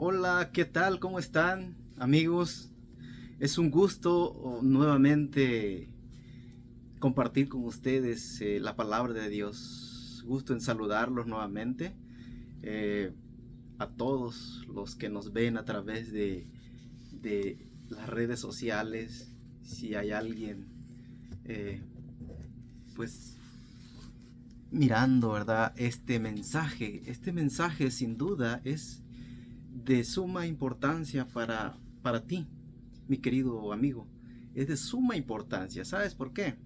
Hola, ¿qué tal? ¿Cómo están, amigos? Es un gusto nuevamente compartir con ustedes la palabra de Dios. Gusto en saludarlos nuevamente. eh, a todos los que nos ven a través de las redes sociales. Si hay alguien, eh, pues mirando, ¿verdad? Este mensaje sin duda es de suma importancia para ti, mi querido amigo. Es de suma importancia. ¿Sabes por qué?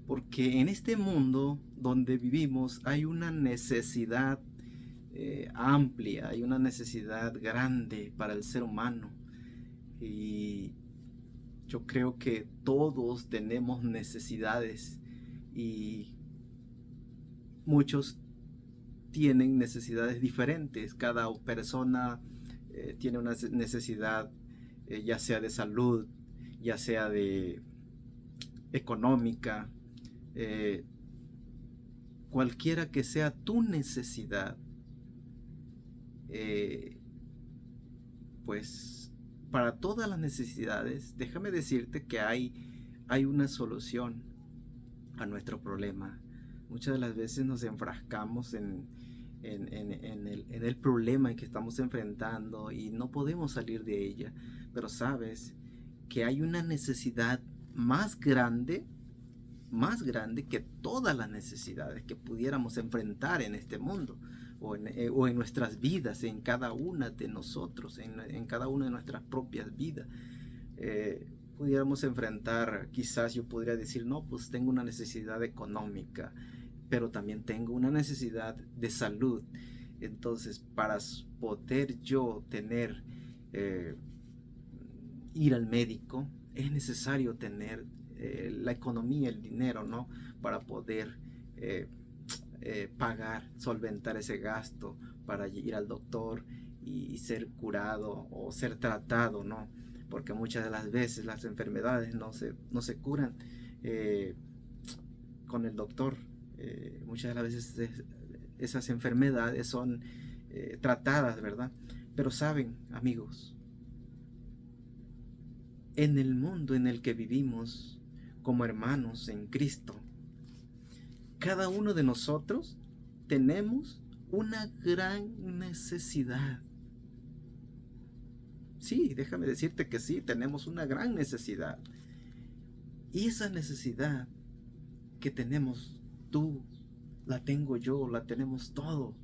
Porque en este mundo donde vivimos hay una necesidad amplia, hay una necesidad grande para el ser humano. Y yo creo que todos tenemos necesidades y muchos tienen necesidades diferentes. Cada persona tiene una necesidad, ya sea de salud, ya sea de económica, eh, cualquiera que sea tu necesidad, eh, pues para todas las necesidades, déjame decirte que hay una solución a nuestro problema. Muchas de las veces nos enfrascamos en el problema en que estamos enfrentando y no podemos salir de ella. Pero sabes que hay una necesidad más grande que todas las necesidades que pudiéramos enfrentar en este mundo o en nuestras vidas, en cada una de nosotros, en cada una de nuestras propias vidas. Pudiéramos enfrentar, quizás yo podría decir, no, pues tengo una necesidad económica, pero también tengo una necesidad de salud. Entonces, para poder yo tener, eh, ir al médico, es necesario tener la economía, el dinero, ¿no? Para poder eh, pagar, solventar ese gasto para ir al doctor y ser curado o ser tratado, ¿no? Porque muchas de las veces las enfermedades no se curan eh, con el doctor. Muchas de las veces esas enfermedades son tratadas, ¿verdad? Pero saben, amigos, en el mundo en el que vivimos como hermanos en Cristo, cada uno de nosotros tenemos una gran necesidad. Sí, déjame decirte que sí, tenemos una gran necesidad. Y esa necesidad que tenemos tú, la tengo yo, la tenemos todo.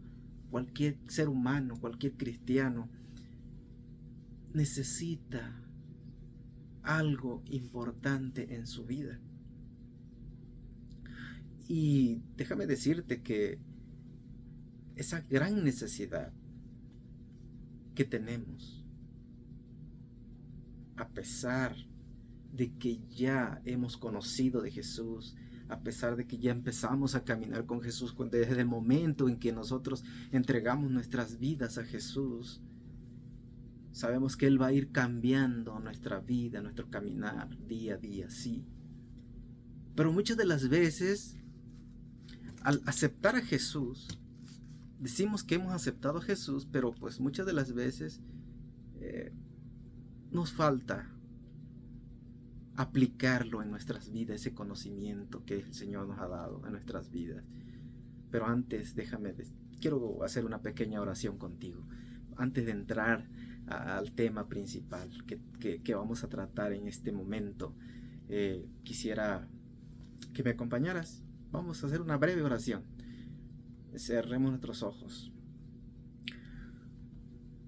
Cualquier ser humano, cualquier cristiano necesita algo importante en su vida. Y déjame decirte que esa gran necesidad que tenemos, a pesar de que ya hemos conocido de Jesús, a pesar de que ya empezamos a caminar con Jesús, desde el momento en que nosotros entregamos nuestras vidas a Jesús, sabemos que Él va a ir cambiando nuestra vida, nuestro caminar día a día, sí. Pero muchas de las veces, al aceptar a Jesús, decimos que hemos aceptado a Jesús, pero pues muchas de las veces eh, nos falta aplicarlo en nuestras vidas, ese conocimiento que el Señor nos ha dado en nuestras vidas. Pero antes, quiero hacer una pequeña oración contigo, antes de entrar al tema principal que vamos a tratar en este momento. Quisiera que me acompañaras. Vamos a hacer una breve oración. Cerremos nuestros ojos.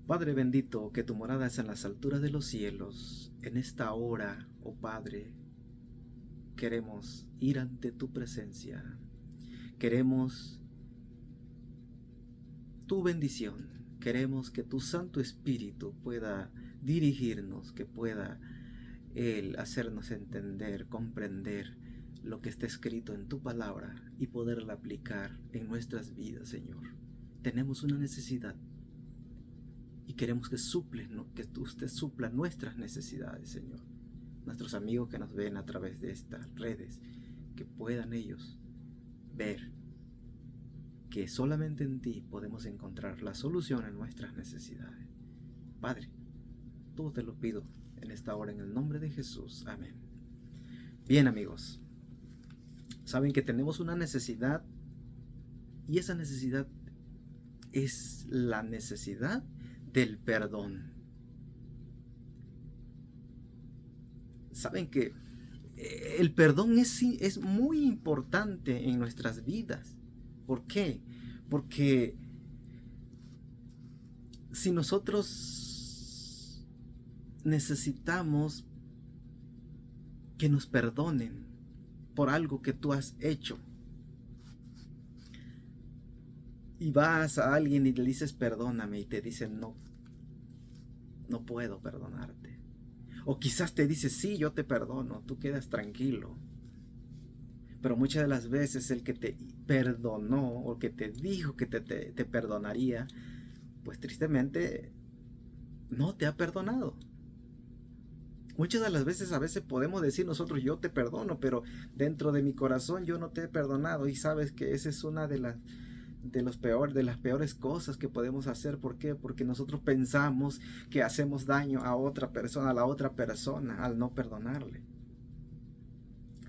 Padre bendito, que tu morada es en las alturas de los cielos, en esta hora, oh Padre, queremos ir ante tu presencia. Queremos tu bendición. Queremos que tu Santo Espíritu pueda dirigirnos, que pueda Él hacernos entender, comprender lo que está escrito en tu palabra y poderla aplicar en nuestras vidas, Señor. Tenemos una necesidad y queremos que usted supla nuestras necesidades, Señor. Nuestros amigos que nos ven a través de estas redes, que puedan ellos ver que solamente en ti podemos encontrar la solución a nuestras necesidades. Padre, todo te lo pido en esta hora en el nombre de Jesús. Amén. Bien, amigos, saben que tenemos una necesidad, y esa necesidad es la necesidad del perdón. Saben que el perdón es muy importante en nuestras vidas. ¿Por qué? Porque si nosotros necesitamos que nos perdonen por algo que tú has hecho, y vas a alguien y le dices perdóname, y te dicen no puedo perdonarte, o quizás te dice sí, yo te perdono, tú quedas tranquilo, pero muchas de las veces el que te perdonó o que te dijo que te perdonaría, pues tristemente no te ha perdonado. Muchas de las veces, a veces podemos decir nosotros yo te perdono, pero dentro de mi corazón yo no te he perdonado, y sabes que esa es una de las peores cosas que podemos hacer. ¿Por qué? Porque nosotros pensamos que hacemos daño a otra persona, a la otra persona, al no perdonarle.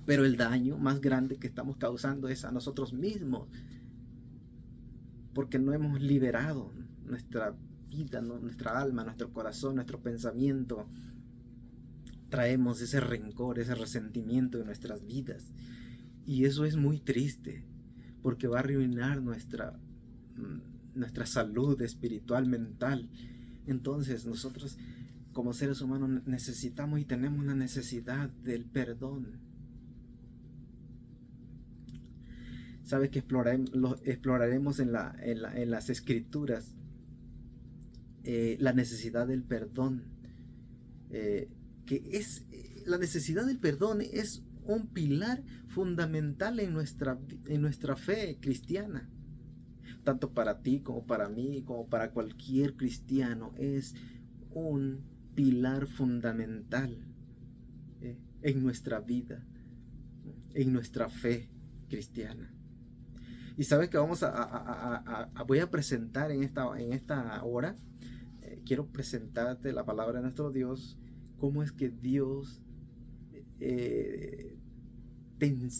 Pero el daño más grande que estamos causando es a nosotros mismos, porque no hemos liberado nuestra vida, nuestra alma, nuestro corazón, nuestro pensamiento. Traemos ese rencor, ese resentimiento en nuestras vidas, y eso es muy triste, porque va a arruinar nuestra salud espiritual, mental. Entonces nosotros como seres humanos necesitamos y tenemos una necesidad del perdón. Sabes que exploraremos en las escrituras la necesidad del perdón, la necesidad del perdón es un pilar fundamental en nuestra fe cristiana. Tanto para ti como para mí, como para cualquier cristiano, es un pilar fundamental en nuestra vida, en nuestra fe cristiana. Y sabes que voy a presentar en esta hora, quiero presentarte la palabra de nuestro Dios, cómo es que Dios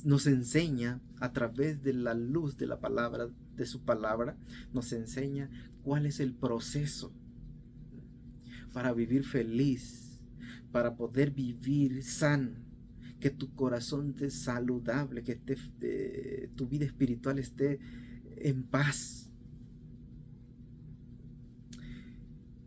nos enseña a través de la luz de la palabra, de su palabra, nos enseña cuál es el proceso para vivir feliz, para poder vivir sano, que tu corazón esté saludable, que tu vida espiritual esté en paz.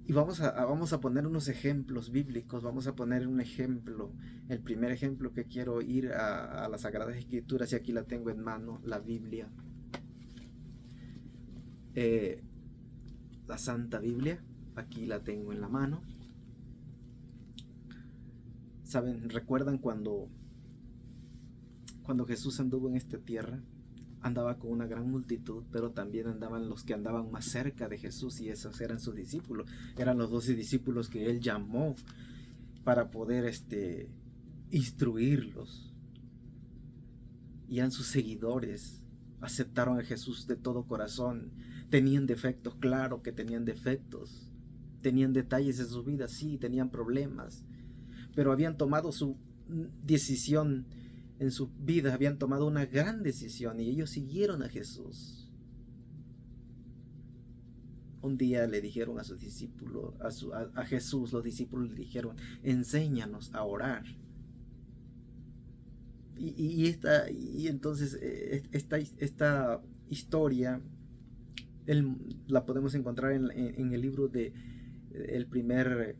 Y vamos a poner unos ejemplos bíblicos. Vamos a poner un ejemplo. El primer ejemplo que quiero ir a las Sagradas Escrituras, y aquí la tengo en mano, la Biblia. La Santa Biblia, aquí la tengo en la mano. ¿Saben? ¿Recuerdan cuando Jesús anduvo en esta tierra? Andaba con una gran multitud, pero también andaban los que andaban más cerca de Jesús, y esos eran sus discípulos. Eran los 12 discípulos que él llamó para poder instruirlos. Y eran sus seguidores. Aceptaron a Jesús de todo corazón. Tenían defectos, claro que tenían defectos. Tenían detalles en sus vidas, sí, tenían problemas. Pero habían tomado su decisión en sus vidas, habían tomado una gran decisión, y ellos siguieron a Jesús. Un día le dijeron a sus discípulos, a Jesús, los discípulos le dijeron, enséñanos a orar. Y entonces esta historia la podemos encontrar en el libro de el primer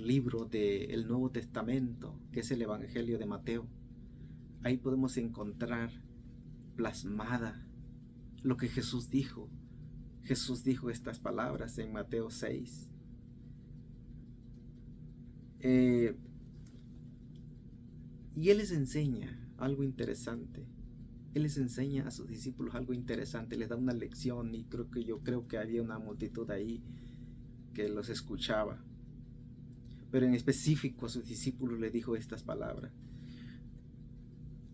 libro del Nuevo Testamento, que es el Evangelio de Mateo. Ahí podemos encontrar plasmada lo que Jesús dijo. Jesús dijo estas palabras en Mateo 6. Y Él les enseña algo interesante. Él les enseña a sus discípulos algo interesante, les da una lección, y yo creo que había una multitud ahí que los escuchaba. Pero en específico a sus discípulos le dijo estas palabras.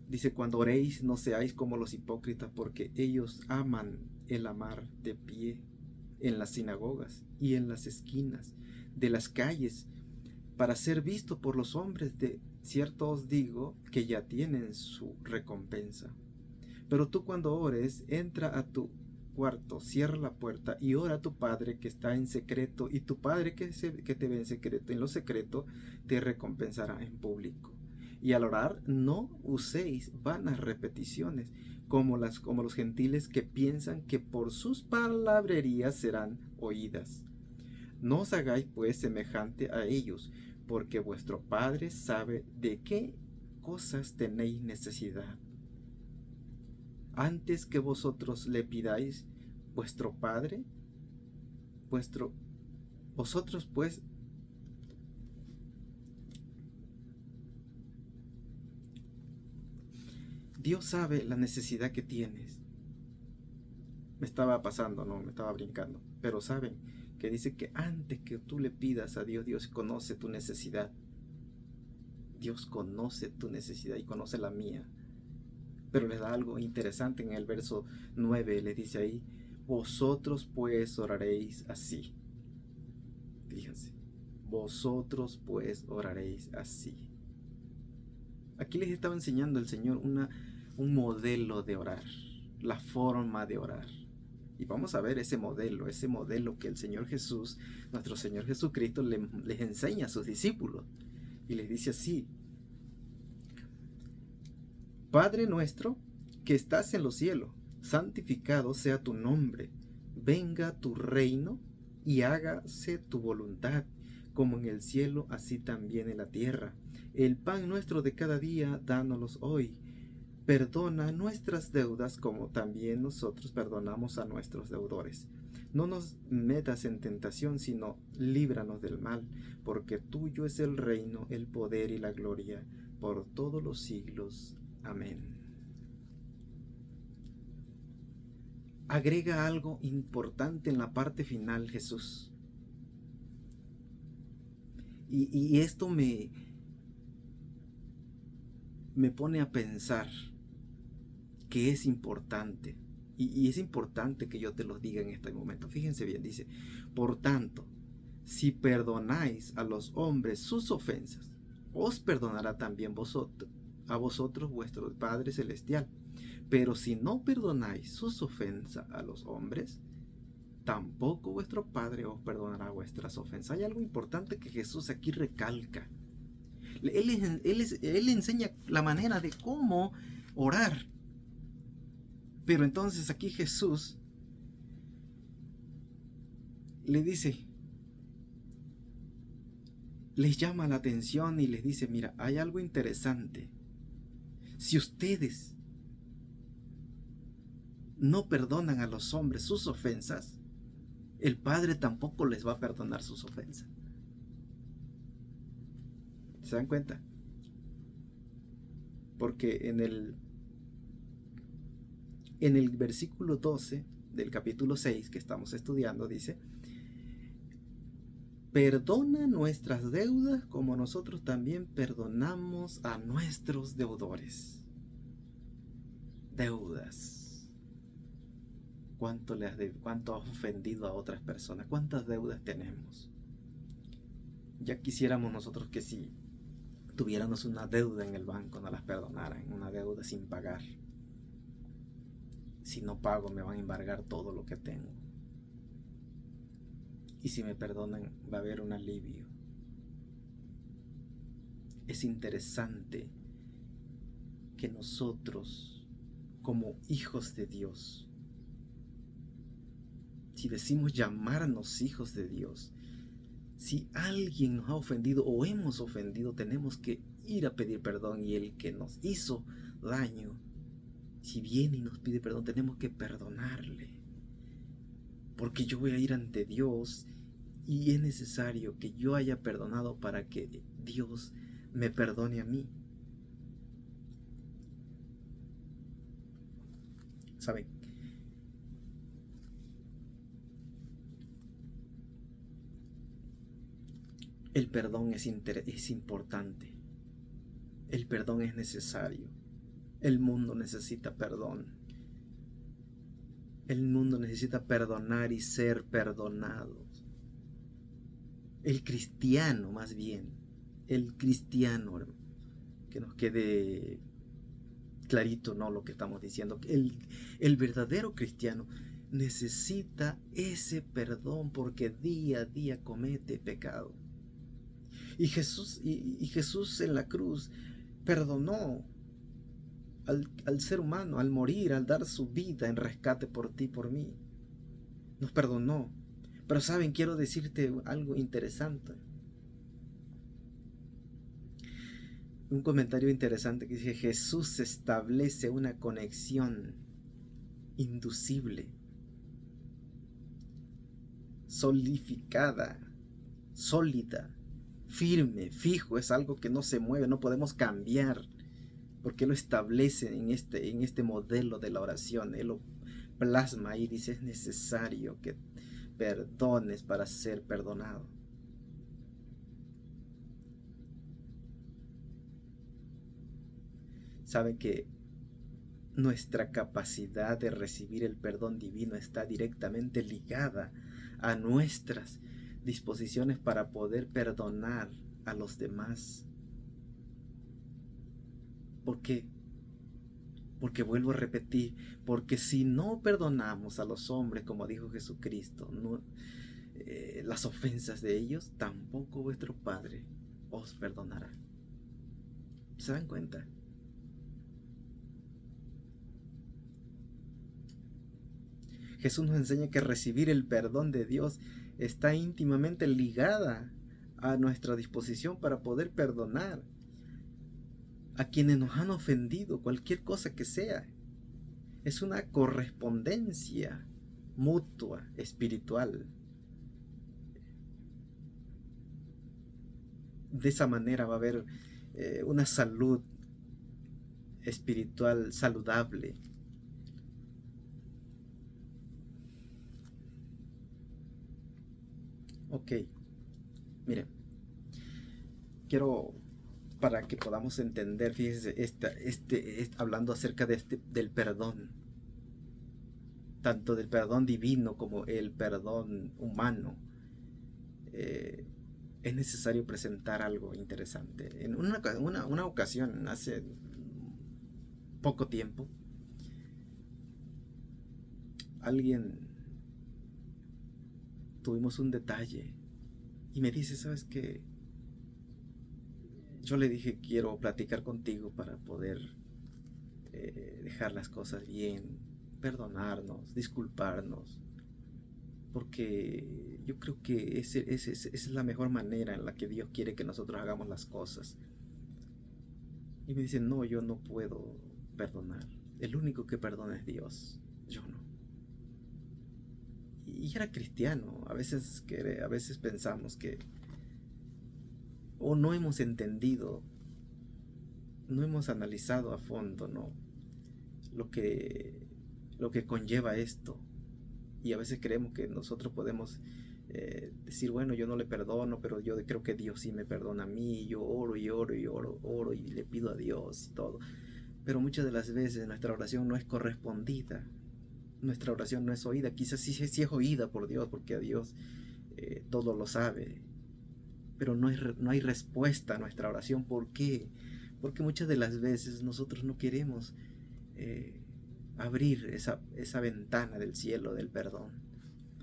Dice, cuando oréis no seáis como los hipócritas, porque ellos aman el amar de pie en las sinagogas y en las esquinas de las calles, para ser visto por los hombres. De cierto os digo que ya tienen su recompensa. Pero tú, cuando ores, entra a tu cuarto, cierra la puerta y ora a tu Padre que está en secreto, y tu Padre que te ve en secreto, en lo secreto, te recompensará en público. Y al orar, no uséis vanas repeticiones, como los gentiles, que piensan que por sus palabrerías serán oídas. No os hagáis pues semejante a ellos, porque vuestro Padre sabe de qué cosas tenéis necesidad, antes que vosotros le pidáis. Vuestro Padre, vosotros pues Dios sabe la necesidad que tienes. Me estaba pasando, no, me estaba brincando. Pero saben que dice que antes que tú le pidas a Dios, Dios conoce tu necesidad. Dios conoce tu necesidad y conoce la mía. Pero les da algo interesante en el verso 9, le dice ahí: vosotros pues oraréis así. Fíjense, vosotros pues oraréis así. Aquí les estaba enseñando el Señor un modelo de orar, la forma de orar. Y vamos a ver ese modelo que el Señor Jesús, nuestro Señor Jesucristo, les enseña a sus discípulos. Y les dice así: Padre nuestro que estás en los cielos, santificado sea tu nombre. Venga tu reino y hágase tu voluntad, como en el cielo, así también en la tierra. El pan nuestro de cada día, dánoslo hoy. Perdona nuestras deudas, como también nosotros perdonamos a nuestros deudores. No nos metas en tentación, sino líbranos del mal, porque tuyo es el reino, el poder y la gloria, por todos los siglos. Amén. Agrega algo importante en la parte final Jesús. Y esto me pone a pensar que es importante. Y es importante que yo te lo diga en este momento. Fíjense bien, dice: por tanto, si perdonáis a los hombres sus ofensas, os perdonará también a vosotros vuestro Padre Celestial. Pero si no perdonáis sus ofensas a los hombres, tampoco vuestro Padre os perdonará vuestras ofensas. Hay algo importante que Jesús aquí recalca. Él enseña la manera de cómo orar. Pero entonces aquí Jesús le dice, les llama la atención y les dice: mira, hay algo interesante. Si ustedes no perdonan a los hombres sus ofensas, el Padre tampoco les va a perdonar sus ofensas. ¿Se dan cuenta? Porque en el versículo 12 del capítulo 6 que estamos estudiando dice: perdona nuestras deudas como nosotros también perdonamos a nuestros deudores. Deudas. ¿Cuánto has ofendido a otras personas? ¿Cuántas deudas tenemos? Ya quisiéramos nosotros que si tuviéramos una deuda en el banco nos las perdonaran, una deuda sin pagar. Si no pago me van a embargar todo lo que tengo. Y si me perdonan va a haber un alivio. Es interesante que nosotros, como hijos de Dios, si decimos llamarnos hijos de Dios, si alguien nos ha ofendido o hemos ofendido, tenemos que ir a pedir perdón. Y el que nos hizo daño, si viene y nos pide perdón, tenemos que perdonarle. Porque yo voy a ir ante Dios y es necesario que yo haya perdonado para que Dios me perdone a mí. ¿Saben? El perdón es importante. El perdón es necesario. El mundo necesita perdón. El mundo necesita perdonar y ser perdonado. El cristiano, más bien, el cristiano, que nos quede clarito, ¿no?, lo que estamos diciendo. El verdadero cristiano necesita ese perdón porque día a día comete pecado. Y Jesús en la cruz perdonó al ser humano, al morir, al dar su vida en rescate por ti, por mí. Nos perdonó. Pero saben, quiero decirte algo interesante. Un comentario interesante que dice: Jesús establece una conexión inducible, solidificada, sólida, firme, fijo. Es algo que no se mueve, no podemos cambiar, porque Él lo establece en este modelo de la oración. Él lo plasma y dice: es necesario que perdones para ser perdonado. Saben que nuestra capacidad de recibir el perdón divino está directamente ligada a nuestras disposiciones para poder perdonar a los demás. ¿Por qué? Porque vuelvo a repetir, porque si no perdonamos a los hombres, como dijo Jesucristo, las ofensas de ellos, tampoco vuestro Padre os perdonará. ¿Se dan cuenta? Jesús nos enseña que recibir el perdón de Dios está íntimamente ligada a nuestra disposición para poder perdonar a quienes nos han ofendido, cualquier cosa que sea. Es una correspondencia mutua, espiritual. De esa manera va a haber una salud espiritual saludable. Ok, miren, quiero, para que podamos entender, fíjense, hablando acerca del perdón, tanto del perdón divino como el perdón humano, es necesario presentar algo interesante. En una ocasión, hace poco tiempo, tuvimos un detalle y me dice: ¿sabes qué? Yo le dije: quiero platicar contigo para poder dejar las cosas bien, perdonarnos, disculparnos, porque yo creo que esa es la mejor manera en la que Dios quiere que nosotros hagamos las cosas. Y me dice: no, yo no puedo perdonar. El único que perdona es Dios, yo no. Y era cristiano. A veces pensamos que o no hemos entendido, no hemos analizado a fondo, ¿no?, lo que conlleva esto. Y a veces creemos que nosotros podemos decir: bueno, yo no le perdono, pero yo creo que Dios sí me perdona a mí. Yo oro y oro y oro y le pido a Dios y todo. Pero muchas de las veces nuestra oración no es correspondida. Nuestra oración no es oída. Quizás sí es oída por Dios, porque a Dios todo lo sabe. Pero no hay respuesta a nuestra oración. ¿Por qué? Porque muchas de las veces nosotros no queremos abrir esa ventana del cielo del perdón.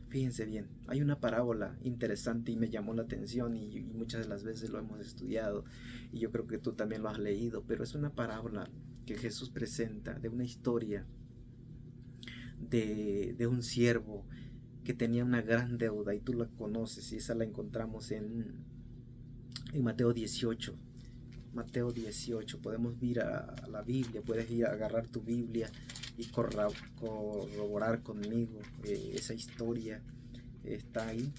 Fíjense bien, hay una parábola interesante y me llamó la atención, y muchas de las veces lo hemos estudiado, y yo creo que tú también lo has leído, pero es una parábola que Jesús presenta de una historia de un siervo que tenía una gran deuda, y tú la conoces, y esa la encontramos en Mateo 18. Mateo 18, podemos ir a la Biblia, puedes ir a agarrar tu Biblia y corroborar conmigo esa historia. Está ahí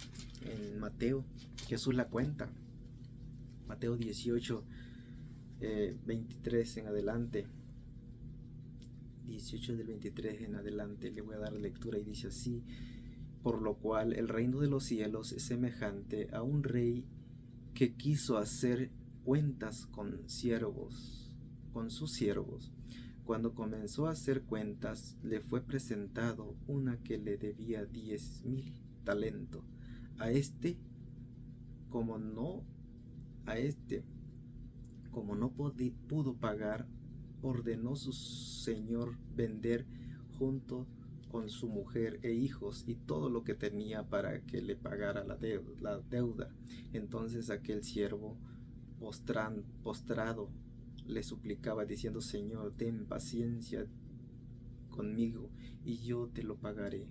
en Mateo, Jesús la cuenta. Mateo 18, 23 en adelante. 18 del 23 en adelante, le voy a dar lectura, y dice así: por lo cual el reino de los cielos es semejante a un rey que quiso hacer cuentas con sus siervos. Cuando comenzó a hacer cuentas, le fue presentado una que le debía 10,000 talentos. A este, como no, a este, como no pudo pagar, ordenó su señor vender junto con su mujer e hijos y todo lo que tenía para que le pagara la deuda. Entonces aquel siervo postrado le suplicaba diciendo: Señor, ten paciencia conmigo y yo te lo pagaré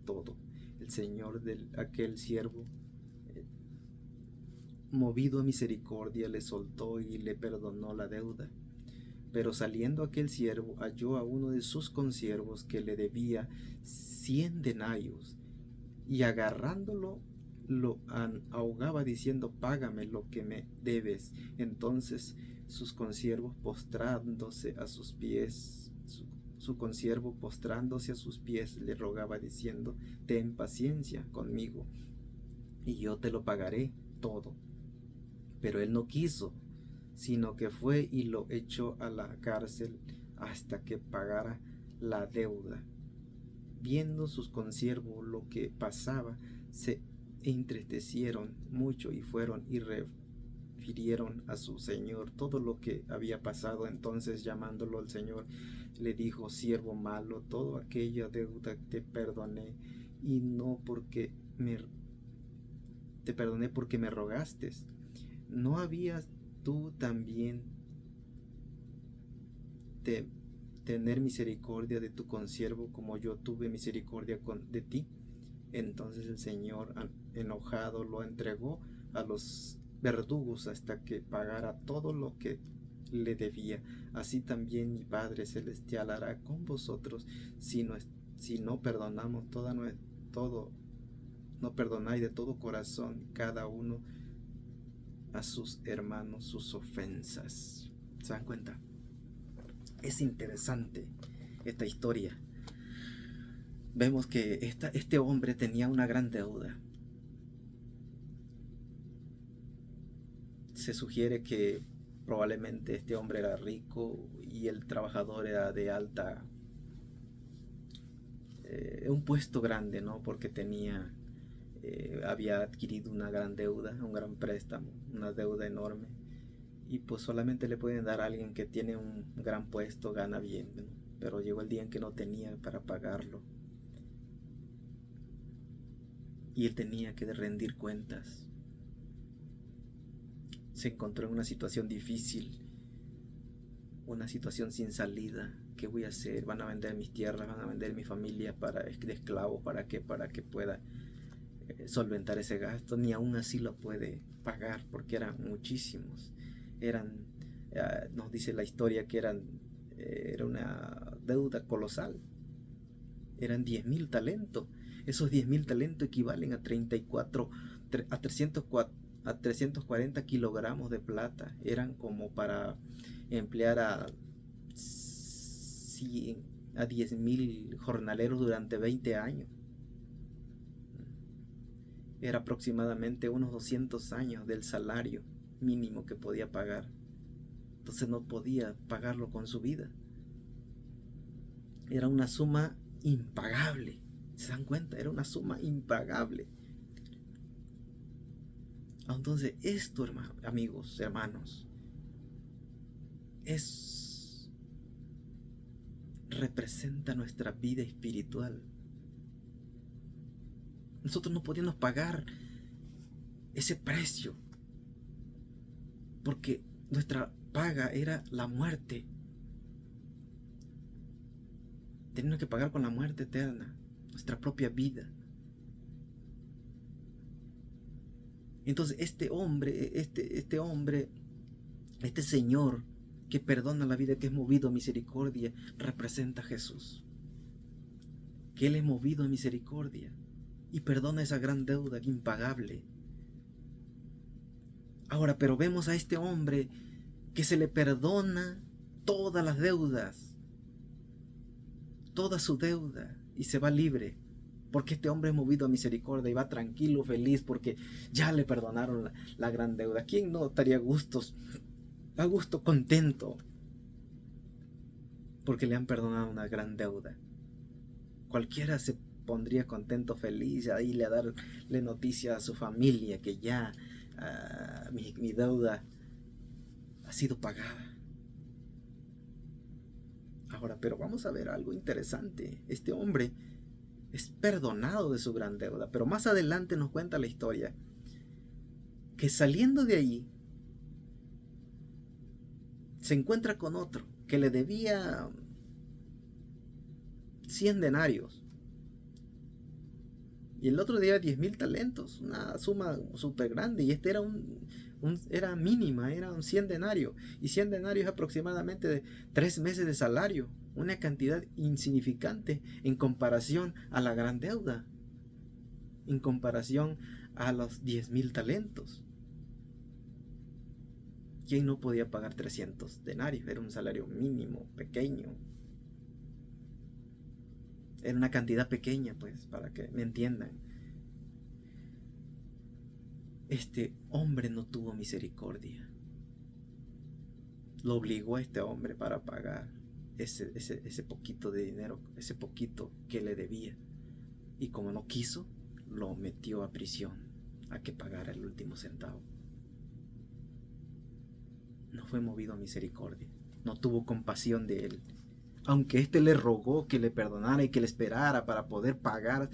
todo. El señor de aquel siervo, movido a misericordia, le soltó y le perdonó la deuda. Pero saliendo aquel siervo, halló a uno de sus consiervos que le debía 100 denarios, y agarrándolo lo ahogaba diciendo: págame lo que me debes. Entonces sus consiervos postrándose a sus pies, su consiervo postrándose a sus pies le rogaba diciendo: ten paciencia conmigo y yo te lo pagaré todo. Pero él no quiso, sino que fue y lo echó a la cárcel hasta que pagara la deuda. Viendo sus consiervos lo que pasaba, se entristecieron mucho y fueron y refirieron a su señor todo lo que había pasado. Entonces, llamándolo al señor, le dijo: siervo malo, todo aquella deuda te perdoné, y no porque te perdoné porque me rogaste. ¿No habías tú también de tener misericordia de tu consiervo como yo tuve misericordia de ti? Entonces el Señor, enojado, lo entregó a los verdugos hasta que pagara todo lo que le debía. Así también mi Padre Celestial hará con vosotros si no perdonamos no perdonáis de todo corazón cada uno a sus hermanos sus ofensas. ¿Se dan cuenta? Es interesante esta historia. Vemos que este hombre tenía una gran deuda. Se sugiere que probablemente este hombre era rico y el trabajador era de un puesto grande, ¿no? Porque había adquirido una gran deuda, un gran préstamo, una deuda enorme, y pues solamente le pueden dar a alguien que tiene un gran puesto, gana bien, ¿no? Pero llegó el día en que no tenía para pagarlo y él tenía que rendir cuentas. Se encontró en una situación difícil, una situación sin salida. ¿Qué voy a hacer? Van a vender mis tierras, van a vender mi familia de esclavos. ¿Para qué? Para que pueda solventar ese gasto. Ni aún así lo puede pagar porque eran muchísimos. Nos dice la historia que era una deuda colosal. Eran 10,000 talentos. Esos 10,000 talentos equivalen a 340 kilogramos de plata. Eran como para emplear a 10,000 jornaleros durante 20 años. Era aproximadamente unos 200 años del salario mínimo que podía pagar. Entonces no podía pagarlo con su vida. Era una suma impagable. ¿Se dan cuenta? Era una suma impagable. Entonces esto, amigos, hermanos, representa nuestra vida espiritual. Nosotros no podíamos pagar ese precio porque nuestra paga era la muerte. Teníamos que pagar con la muerte eterna, nuestra propia vida. Entonces este Señor que perdona la vida, que es movido a misericordia, representa a Jesús. Que Él es movido a misericordia y perdona esa gran deuda impagable. Ahora, pero vemos a este hombre que se le perdona todas las deudas, toda su deuda, y se va libre. Porque este hombre es movido a misericordia y va tranquilo, feliz, porque ya le perdonaron la gran deuda. ¿Quién no estaría a gusto, contento? porque le han perdonado una gran deuda. Cualquiera se pondría contento, feliz, ahí le darle noticia a su familia que ya mi deuda ha sido pagada. Ahora, pero vamos a ver algo interesante. Este hombre es perdonado de su gran deuda, pero más adelante nos cuenta la historia que saliendo de allí se encuentra con otro que le debía 100 denarios y el otro día 10.000 talentos, una suma súper grande, y este era era mínima, era un 100 denarios, y 100 denarios es aproximadamente de 3 meses de salario, una cantidad insignificante en comparación a la gran deuda, en comparación a los 10.000 talentos. ¿Quién no podía pagar 300 denarios? Era un salario mínimo, pequeño. Era una cantidad pequeña, pues, para que me entiendan. Este hombre no tuvo misericordia. Lo obligó a este hombre para pagar ese poquito de dinero, ese poquito que le debía. Y como no quiso, lo metió a prisión, a que pagara el último centavo. No fue movido a misericordia. No tuvo compasión de él. Aunque éste le rogó que le perdonara y que le esperara para poder pagar,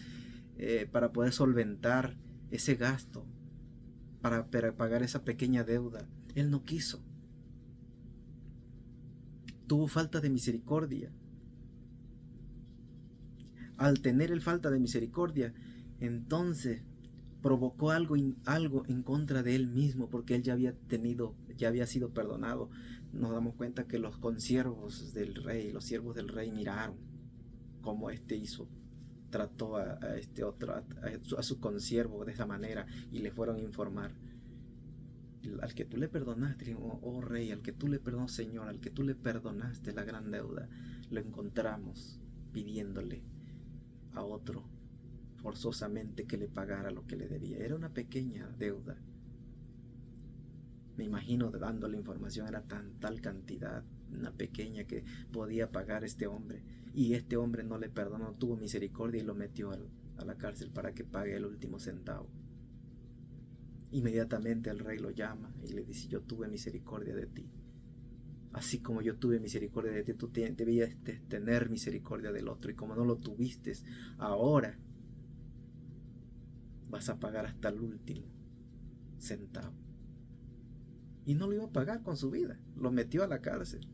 para poder solventar ese gasto, para pagar esa pequeña deuda, él no quiso. Tuvo falta de misericordia. Al tener el falta de misericordia, entonces provocó algo en contra de él mismo, porque él ya había sido perdonado. Nos damos cuenta que los consiervos del rey, los siervos del rey, miraron cómo trató a su consiervo de esa manera, y le fueron a informar. Al que tú le perdonaste, oh rey, al que tú le perdonaste, Señor, al que tú le perdonaste la gran deuda, lo encontramos pidiéndole a otro forzosamente que le pagara lo que le debía. Era una pequeña deuda. Me imagino dando la información, era tal cantidad, una pequeña, que podía pagar este hombre, y este hombre no le perdonó, no tuvo misericordia, y lo metió a la cárcel para que pague el último centavo. Inmediatamente el rey lo llama y le dice: yo tuve misericordia de ti, así como yo tuve misericordia de ti, tú debías tener misericordia del otro, y como no lo tuviste, ahora vas a pagar hasta el último centavo. Y no lo iba a pagar con su vida, lo metió a la cárcel.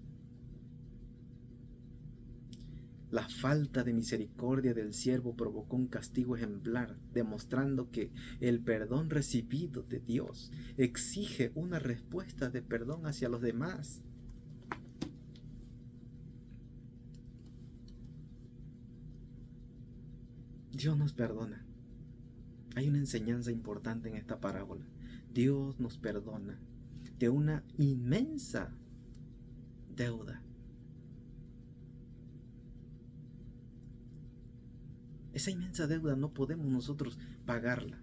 La falta de misericordia del siervo provocó un castigo ejemplar, demostrando que el perdón recibido de Dios exige una respuesta de perdón hacia los demás. Dios nos perdona. Hay una enseñanza importante en esta parábola. Dios nos perdona de una inmensa deuda. Esa inmensa deuda no podemos nosotros pagarla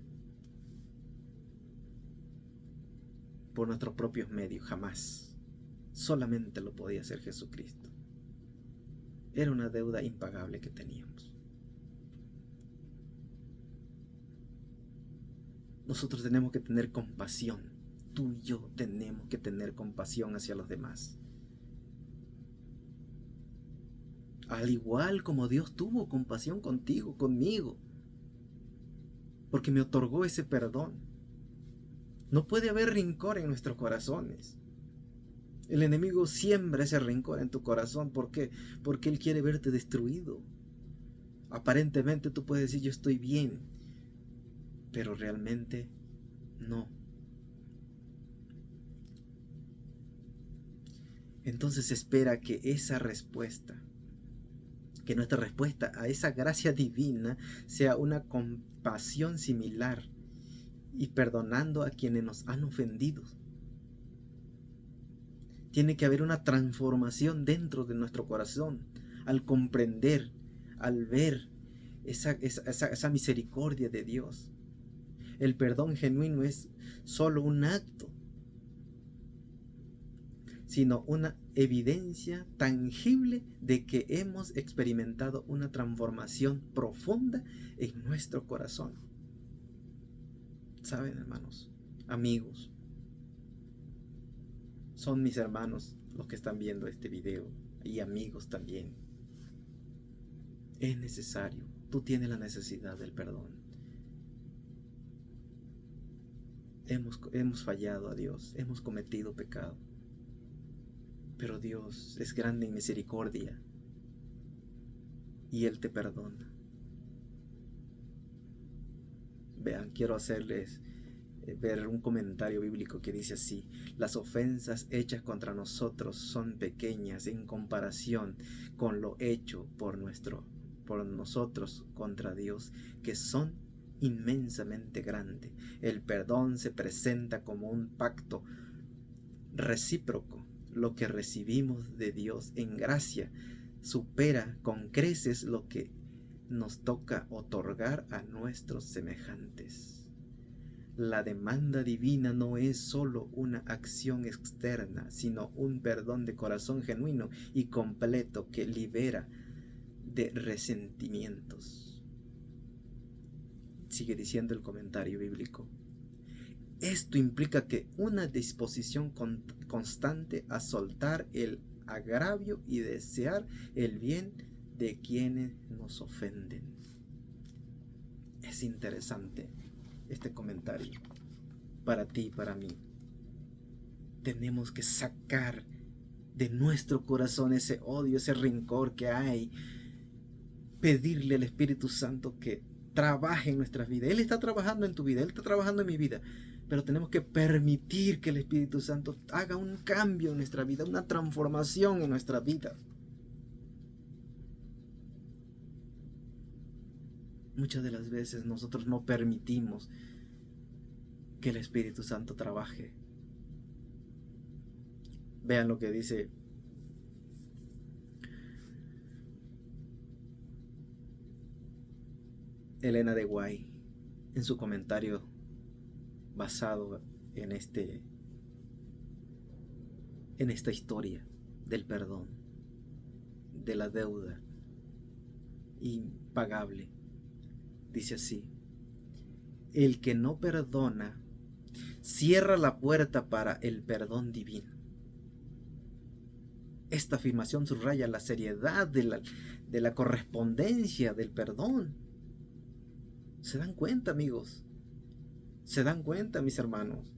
por nuestros propios medios, jamás. Solamente lo podía hacer Jesucristo. Era una deuda impagable que teníamos. Nosotros tenemos que tener compasión. Tú y yo tenemos que tener compasión hacia los demás. Al igual como Dios tuvo compasión contigo, conmigo, porque me otorgó ese perdón. No puede haber rencor en nuestros corazones. El enemigo siembra ese rencor en tu corazón. ¿Por qué? Porque él quiere verte destruido. Aparentemente tú puedes decir: yo estoy bien, pero realmente no. Entonces espera que nuestra respuesta a esa gracia divina sea una compasión similar, y perdonando a quienes nos han ofendido. Tiene que haber una transformación dentro de nuestro corazón al comprender, al ver esa misericordia de Dios. El perdón genuino es solo un acto sino una evidencia tangible de que hemos experimentado una transformación profunda en nuestro corazón. ¿Saben, hermanos? Amigos, son mis hermanos los que están viendo este video, y amigos también. Es necesario, tú tienes la necesidad del perdón. Hemos fallado a Dios, hemos cometido pecado, pero Dios es grande en misericordia y Él te perdona. Vean, quiero hacerles ver un comentario bíblico que dice así: las ofensas hechas contra nosotros son pequeñas en comparación con lo hecho por nosotros contra Dios, que son inmensamente grandes. El perdón se presenta como un pacto recíproco. Lo que recibimos de Dios en gracia supera con creces lo que nos toca otorgar a nuestros semejantes. La demanda divina no es solo una acción externa, sino un perdón de corazón genuino y completo que libera de resentimientos. Sigue diciendo el comentario bíblico: esto implica que una disposición constante a soltar el agravio y desear el bien de quienes nos ofenden. Es interesante este comentario para ti y para mí. Tenemos que sacar de nuestro corazón ese odio, ese rencor que hay. Pedirle al Espíritu Santo que trabaje en nuestras vidas. Él está trabajando en tu vida, Él está trabajando en mi vida, pero tenemos que permitir que el Espíritu Santo haga un cambio en nuestra vida, una transformación en nuestra vida. Muchas de las veces nosotros no permitimos que el Espíritu Santo trabaje. Vean lo que dice Elena de White en su comentario basado en esta historia del perdón, de la deuda impagable. Dice así: el que no perdona cierra la puerta para el perdón divino. Esta afirmación subraya la seriedad de la correspondencia del perdón. ¿Se dan cuenta, amigos? ¿Se dan cuenta, mis hermanos?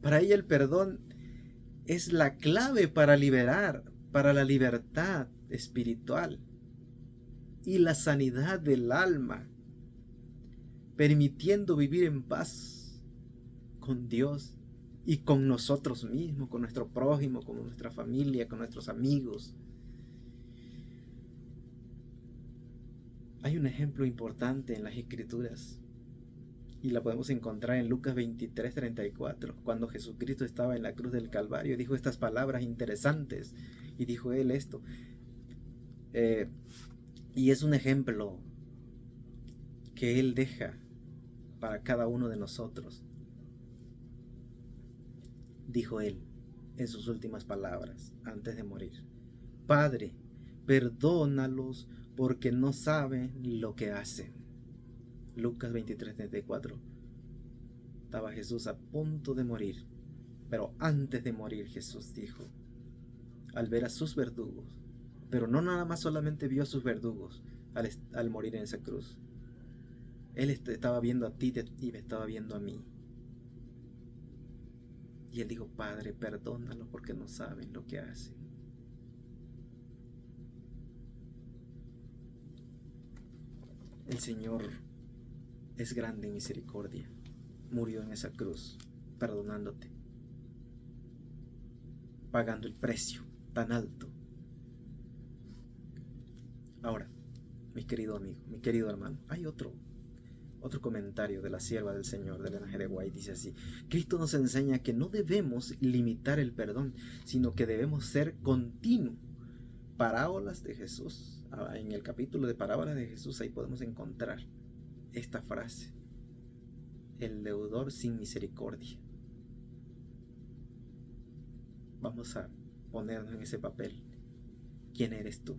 Para ella el perdón es la clave para la libertad espiritual y la sanidad del alma, permitiendo vivir en paz con Dios y con nosotros mismos, con nuestro prójimo, con nuestra familia, con nuestros amigos. Hay un ejemplo importante en las Escrituras y la podemos encontrar en Lucas 23:34, cuando Jesucristo estaba en la cruz del Calvario. Dijo estas palabras interesantes y dijo Él esto, y es un ejemplo que Él deja para cada uno de nosotros. Dijo Él en sus últimas palabras antes de morir: Padre, perdónalos porque no saben lo que hacen. Lucas 23:34. Estaba Jesús a punto de morir, pero antes de morir Jesús dijo, al ver a sus verdugos, pero no nada más solamente vio a sus verdugos al morir en esa cruz. Él estaba viendo a ti y me estaba viendo a mí. Y Él dijo: Padre, perdónalos porque no saben lo que hacen. El Señor es grande en misericordia. Murió en esa cruz, perdonándote, pagando el precio tan alto. Ahora, mi querido amigo, mi querido hermano, hay otro comentario de la sierva del Señor, de Elena G. de White. Dice así: Cristo nos enseña que no debemos limitar el perdón, sino que debemos ser continuos. Parábolas de Jesús. En el capítulo de Parábolas de Jesús, ahí podemos encontrar esta frase: el deudor sin misericordia. Vamos a ponernos en ese papel. ¿Quién eres tú?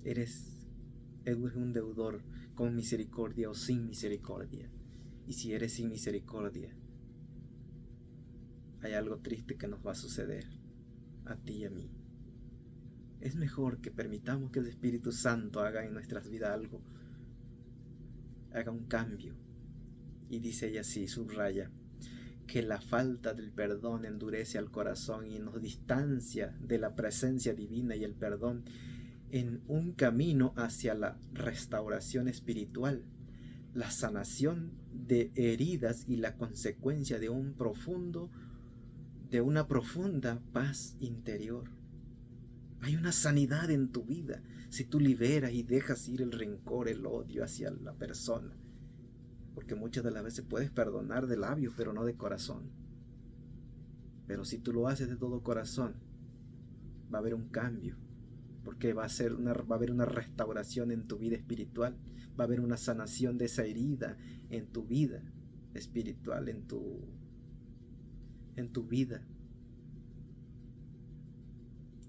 ¿Eres un deudor con misericordia o sin misericordia? Y si eres sin misericordia, hay algo triste que nos va a suceder a ti y a mí. Es mejor que permitamos que el Espíritu Santo haga en nuestras vidas algo, haga un cambio. Y dice ella así, subraya, que la falta del perdón endurece al corazón y nos distancia de la presencia divina y el perdón en un camino hacia la restauración espiritual, la sanación de heridas y la consecuencia de una profunda paz interior. Hay una sanidad en tu vida si tú liberas y dejas ir el rencor, el odio hacia la persona. Porque muchas de las veces puedes perdonar de labios, pero no de corazón. Pero si tú lo haces de todo corazón, va a haber un cambio. Porque va a haber una restauración en tu vida espiritual. Va a haber una sanación de esa herida en tu vida espiritual, en tu vida.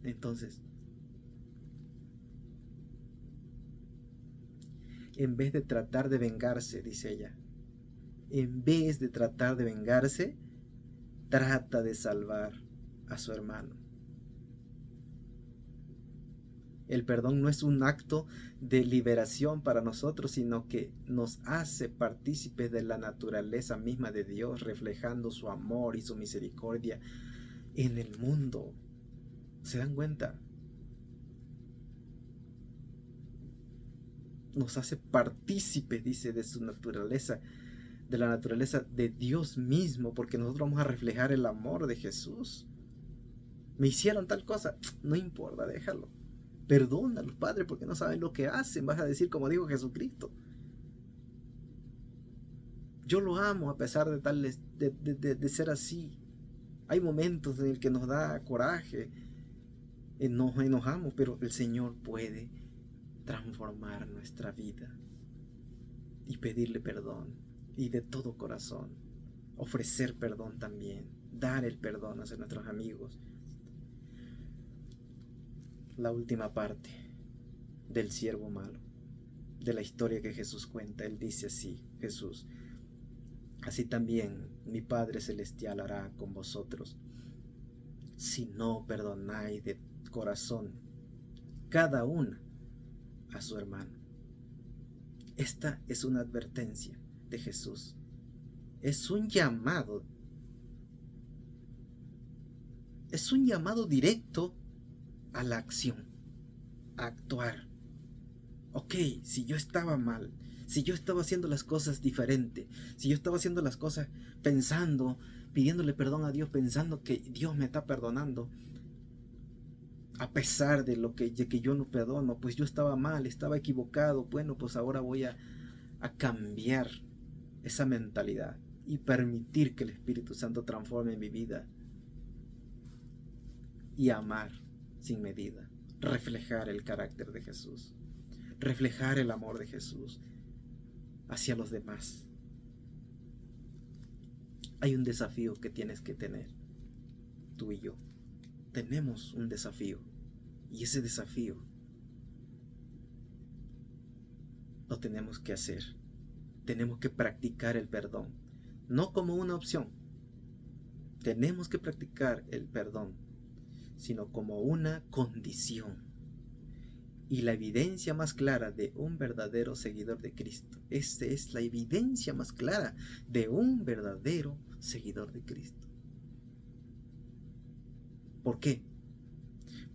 Entonces, en vez de tratar de vengarse, dice ella, en vez de tratar de vengarse, trata de salvar a su hermano. El perdón no es un acto de liberación para nosotros, sino que nos hace partícipes de la naturaleza misma de Dios, reflejando su amor y su misericordia en el mundo. ¿Se dan cuenta? Nos hace partícipes, dice, de su naturaleza, de la naturaleza de Dios mismo, porque nosotros vamos a reflejar el amor de Jesús. Me hicieron tal cosa, no importa, déjalo. Perdónalos, Padre, porque no saben lo que hacen. Vas a decir como dijo Jesucristo. Yo lo amo a pesar de ser así. Hay momentos en el que nos da coraje, nos enojamos, pero el Señor puede transformar nuestra vida y pedirle perdón, y de todo corazón ofrecer perdón también, dar el perdón hacia nuestros amigos. La última parte del siervo malo, de la historia que Jesús cuenta. Él dice así, Jesús: así también mi Padre Celestial hará con vosotros si no perdonáis de corazón cada uno a su hermano. Esta es una advertencia de Jesús. Es un llamado directo a la acción, a actuar. Ok, si yo estaba mal, si yo estaba haciendo las cosas diferente, si yo estaba haciendo las cosas pensando, pidiéndole perdón a Dios, pensando que Dios me está perdonando, a pesar de que yo no perdono, pues yo estaba mal, estaba equivocado. Bueno, pues ahora voy a cambiar esa mentalidad y permitir que el Espíritu Santo transforme mi vida y amar sin medida, reflejar el carácter de Jesús, reflejar el amor de Jesús hacia los demás. Hay un desafío que tienes que tener, tú y yo. Tenemos un desafío, y ese desafío lo tenemos que hacer. Tenemos que practicar el perdón, no como una opción. Tenemos que practicar el perdón, sino como una condición. Y la evidencia más clara de un verdadero seguidor de Cristo, esta es la evidencia más clara de un verdadero seguidor de Cristo. ¿Por qué?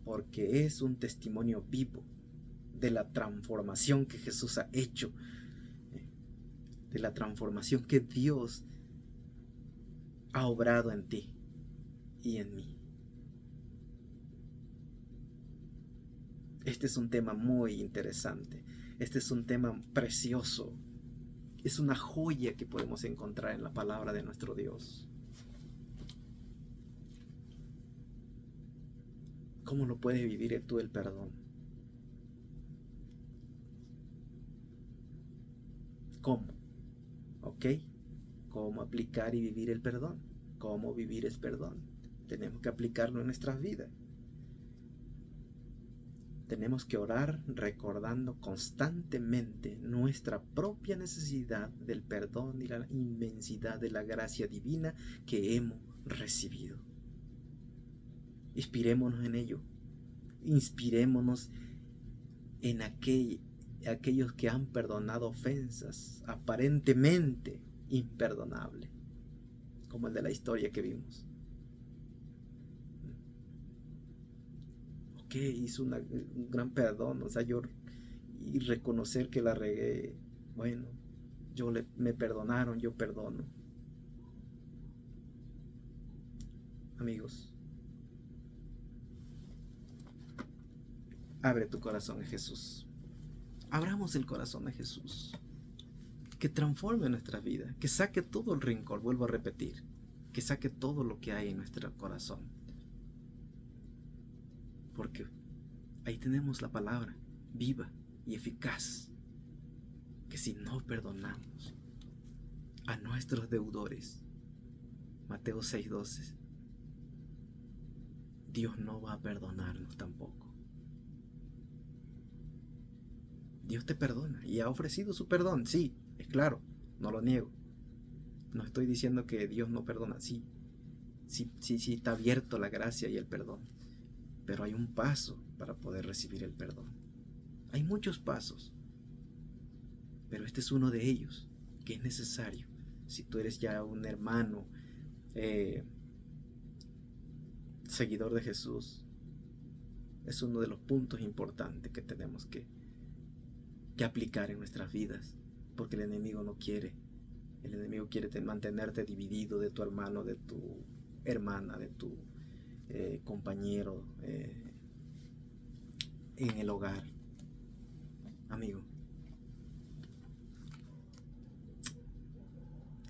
Porque es un testimonio vivo de la transformación que Jesús ha hecho, de la transformación que Dios ha obrado en ti y en mí. Este es un tema muy interesante. Este es un tema precioso. Es una joya que podemos encontrar en la palabra de nuestro Dios. ¿Cómo lo puedes vivir tú el perdón? ¿Cómo? ¿Ok? ¿Cómo aplicar y vivir el perdón? ¿Cómo vivir el perdón? tenemos que aplicarlo en nuestras vidas. Tenemos que orar recordando constantemente nuestra propia necesidad del perdón y la inmensidad de la gracia divina que hemos recibido. Inspirémonos en ello. Inspirémonos en aquellos que han perdonado ofensas aparentemente imperdonables, como el de la historia que vimos. Ok, hizo un gran perdón, y reconocer que la regué, bueno, me perdonaron, yo perdono. Amigos, abre tu corazón a Jesús. Abramos el corazón a Jesús, que transforme nuestra vida, que saque todo el rencor, vuelvo a repetir, que saque todo lo que hay en nuestro corazón. Porque ahí tenemos la palabra viva y eficaz, que si no perdonamos a nuestros deudores, Mateo 6:12, Dios no va a perdonarnos tampoco. Dios te perdona y ha ofrecido su perdón, sí, es claro, no lo niego. No estoy diciendo que Dios no perdona, sí está abierto la gracia y el perdón. Pero hay un paso para poder recibir el perdón. Hay muchos pasos, pero este es uno de ellos, que es necesario. Si tú eres ya un hermano, seguidor de Jesús, es uno de los puntos importantes que tenemos que aplicar en nuestras vidas, porque el enemigo no quiere. El enemigo quiere mantenerte dividido de tu hermano, de tu hermana, de tu compañero en el hogar. Amigo,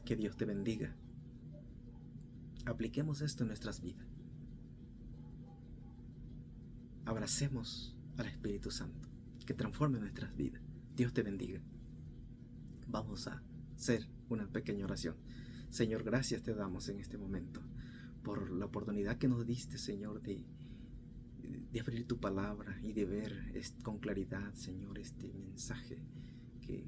que Dios te bendiga. Apliquemos esto en nuestras vidas. Abracemos al Espíritu Santo, que transforme nuestras vidas. Dios te bendiga. Vamos a hacer una pequeña oración. Señor, gracias te damos en este momento por la oportunidad que nos diste, Señor, de abrir tu palabra y de ver con claridad, Señor, este mensaje que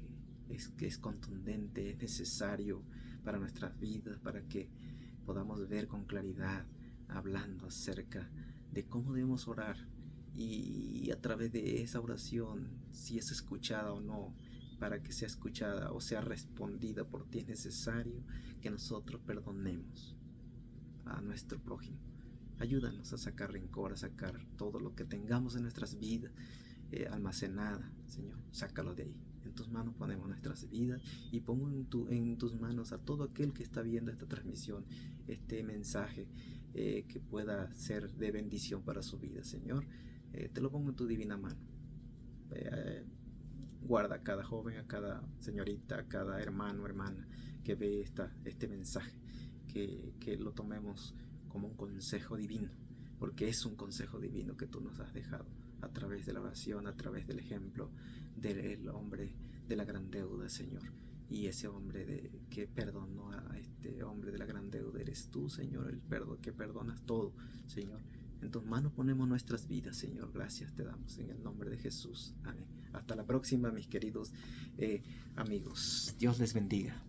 es contundente, es necesario para nuestras vidas, para que podamos ver con claridad, hablando acerca de cómo debemos orar, y a través de esa oración, si es escuchada o no, para que sea escuchada o sea respondida por ti, es necesario que nosotros perdonemos a nuestro prójimo. Ayúdanos a sacar rencor, a sacar todo lo que tengamos en nuestras vidas almacenada, Señor, sácalo de ahí. En tus manos ponemos nuestras vidas, y pongo en tus manos a todo aquel que está viendo esta transmisión, este mensaje, que pueda ser de bendición para su vida, Señor. Te lo pongo en tu divina mano. Guarda a cada joven, a cada señorita, a cada hermano, hermana que ve este mensaje, que lo tomemos como un consejo divino, porque es un consejo divino que tú nos has dejado a través de la oración, a través del ejemplo del hombre de la gran deuda, Señor. Y ese hombre que perdonó a este hombre de la gran deuda eres tú, Señor, el que perdonas todo, Señor. En tus manos ponemos nuestras vidas, Señor. Gracias te damos en el nombre de Jesús. Amén. Hasta la próxima, mis queridos amigos. Dios les bendiga.